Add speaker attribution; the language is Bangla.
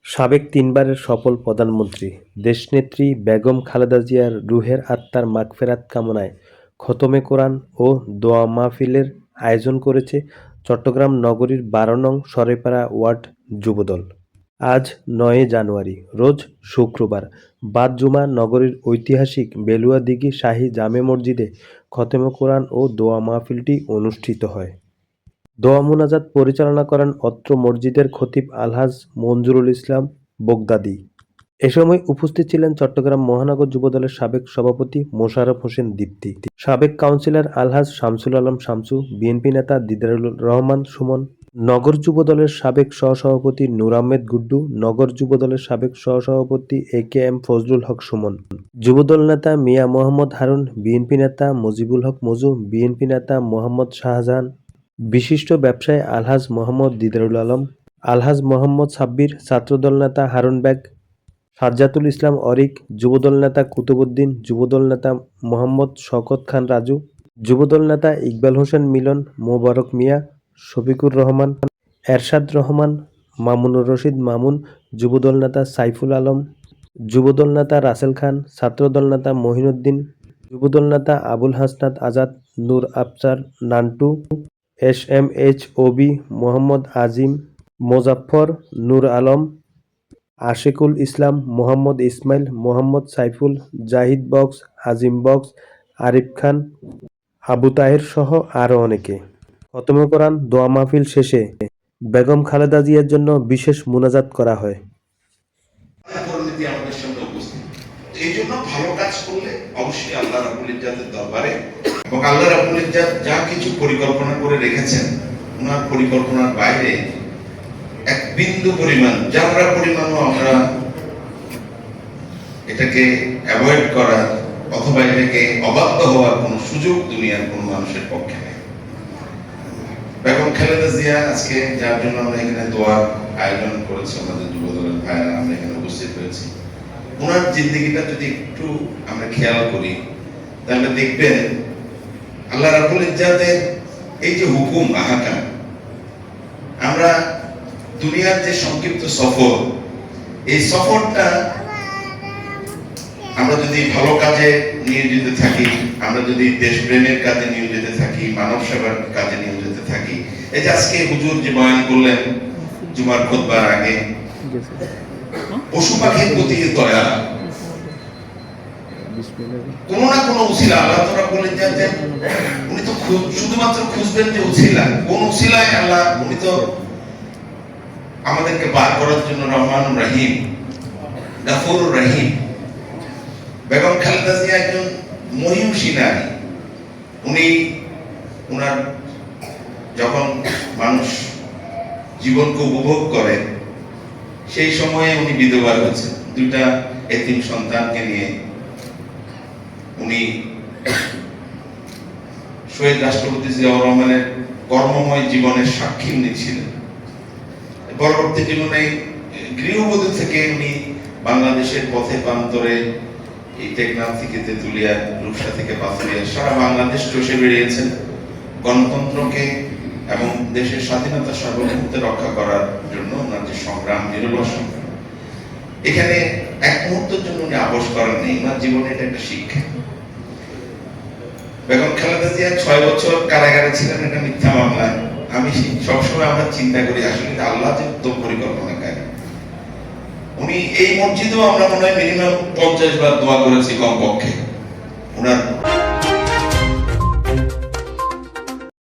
Speaker 1: সাবেক তিনবারের সফল প্রধানমন্ত্রী দেশনেত্রী বেগম খালেদা জিয়ার রুহের আত্মার মাগফেরাত কামনায় খতমে কোরআন ও দোয়া মাহফিলের আয়োজন করেছে চট্টগ্রাম নগরীর ১২ নং সরাইপাড়া ওয়ার্ড যুবদল। আজ ৯ জানুয়ারি, রোজ শুক্রবার, বাদ জুমা নগরীর ঐতিহাসিক বেলুয়া দিঘি শাহী জামে মসজিদে খতমে কোরআন ও দোয়া মাহফিলটি অনুষ্ঠিত হয়। দোয়া মোনাজাত পরিচালনা করেন অত্র মসজিদের খতিব আলহাজ মঞ্জুরুল ইসলাম বগদাদী। এ সময় উপস্থিত ছিলেন চট্টগ্রাম মহানগর যুবদলের সাবেক সভাপতি মোশাররফ হোসেন দীপ্তি, সাবেক কাউন্সিলর আলহাজ শামসুল আলম শামসু, বিএনপি নেতা দিদারুল রহমান সুমন, নগর যুবদলের সাবেক সহসভাপতি নূর আহমেদ গুড্ডু, নগর যুবদলের সাবেক সহসভাপতি এ.কে.এম ফজলুল হক সুমন, যুবদল নেতা মিয়া মোহাম্মদ হারুন, বিএনপি নেতা মুজিবুল হক মজু, বিএনপি নেতা মোহাম্মদ শাহজাহান, বিশিষ্ট ব্যবসায়ী আলহাজ মোহাম্মদ দিদারুল আলম, আলহাজ মোহাম্মদ সাব্বির, ছাত্রদল নেতা হারুন বেগ, সাজ্জাতুল ইসলাম অরিক, যুবদল নেতা কুতুবউদ্দিন, যুবদল নেতা মোহাম্মদ শওকত খান রাজু, যুবদল নেতা ইকবাল হোসেন মিলন, মোবারক মিয়া, শফিকুর রহমান, এরশাদ রহমান, মামুনুর রশিদ মামুন, যুবদল নেতা সাইফুল আলম, যুবদল নেতা রাসেল খান, ছাত্রদল নেতা মহিনুদ্দিন, যুবদল নেতা আবুল হাসনাত আজাদ, নূর আফসার নান্টু, এস.এম.এইচ.ও.বি, মোহাম্মদ আজিম, মোজাফফর, নূর আলম, আশিকুল ইসলাম, মোহাম্মদ ইসমাইল, মোহাম্মদ সাইফুল, জাহিদ বক্স, আজিম বক্স, আরিফ খান, আবু তাহের সহ আরও অনেকে। খতমে কোরআন দোয়া মাহফিল শেষে বেগম খালেদা জিয়ার জন্য বিশেষ মুনাজাত করা হয়।
Speaker 2: পরিণতি আমাদের সামনে উপস্থিত। এই জন্য ভালো কাজ করলে অবশ্যই আল্লাহ রাব্বুল ইজ্জাতের দরবারে এবং আল্লাহ রাব্বুল ইজ্জাত যা কিছু পরিকল্পনা করে রেখেছেন, ওনার পরিকল্পনার বাইরে এক বিন্দু পরিমাণ, জাররা পরিমাণও আমরা এটাকে অ্যাভয়েড করার অথবা এটাকে অবাধ্য হওয়ার কোনো সুযোগ দুনিয়ার কোনো মানুষের পক্ষে নেই। বেগম খালেদা জিয়া আজকে যার জন্য আমরা এখানে দোয়ার আয়োজন করেছি, আমাদের যুবদলের ভাইয়েরা আমরা এখানে উপস্থিত হয়েছি, ওনার জিন্দেগিটা যদি একটু আমরা খেয়াল করি তাহলে দেখবেন আল্লাহ রাব্বুল ইজ্জাতের এই যে হুকুম আহকাম, আমরা দুনিয়ার যে সংক্ষিপ্ত সফর, এই সফরটা আমরা যদি ভালো কাজে নিয়োজিত থাকি, আমরা যদি দেশপ্রেমের কাজে নিয়োজিত থাকি, মানব সেবার কাজে নিয়োজিত থাকি, এই যে আজকে হুজুর যে বয়ান করলেন জুমার খুতবার আগে, পশু পাখির প্রতি দয়া, কোনো না কোনো উসিলা আল্লাহ তাআলা বলেন যে উনি তো শুধুমাত্র খুঁজবেন যে উসিলা, কোন উসিলায় আল্লাহ, উনি তো আমাদেরকে বার করার জন্য রহমানুর রহিম, গাফুরুর রহিম। বেগম খালেদা জিয়া একজন মহিষী নারী। উনি ওনার যখন মানুষ জীবনকে উপভোগ করে সেই সময়ে উনি বিধবা হয়েছেন, দুইটা এতিম সন্তানকে নিয়ে উনি শহীদ রাষ্ট্রপতি জিয়াউর রহমানের কর্মময় জীবনের সাক্ষী উনি ছিলেন। পরবর্তী জীবনে গৃহবধূ থেকে উনি বাংলাদেশের পথে প্রান্তরে, এই টেকনাফ থেকে তেঁতুলিয়া, রূপসা থেকে পাথুরিয়া, সারা বাংলাদেশ চষে বেরিয়েছেন গণতন্ত্রকে এবং দেশের স্বাধীনতা সার্বভৌমত্ব রক্ষা করার জন্য। ওনার যে সংগ্রাম, নিরলস সংগ্রাম, এখানে এক মুহূর্তের জন্য উনি আপোস করেন নেই। ওনার জীবনে এটা একটা শিক্ষা। বেগম খালেদা জিয়া 6 বছর কারাগারে ছিলেন একটা মিথ্যা মামলায়। আমি সবসময় আমরা চিন্তা করি আসলে আল্লাহ যে উত্তম পরিকল্পনাকারী। উনি এই মসজিদেও আমরা মনে হয় মিনিমাম 50 বার দোয়া করেছি কমপক্ষে। ওনার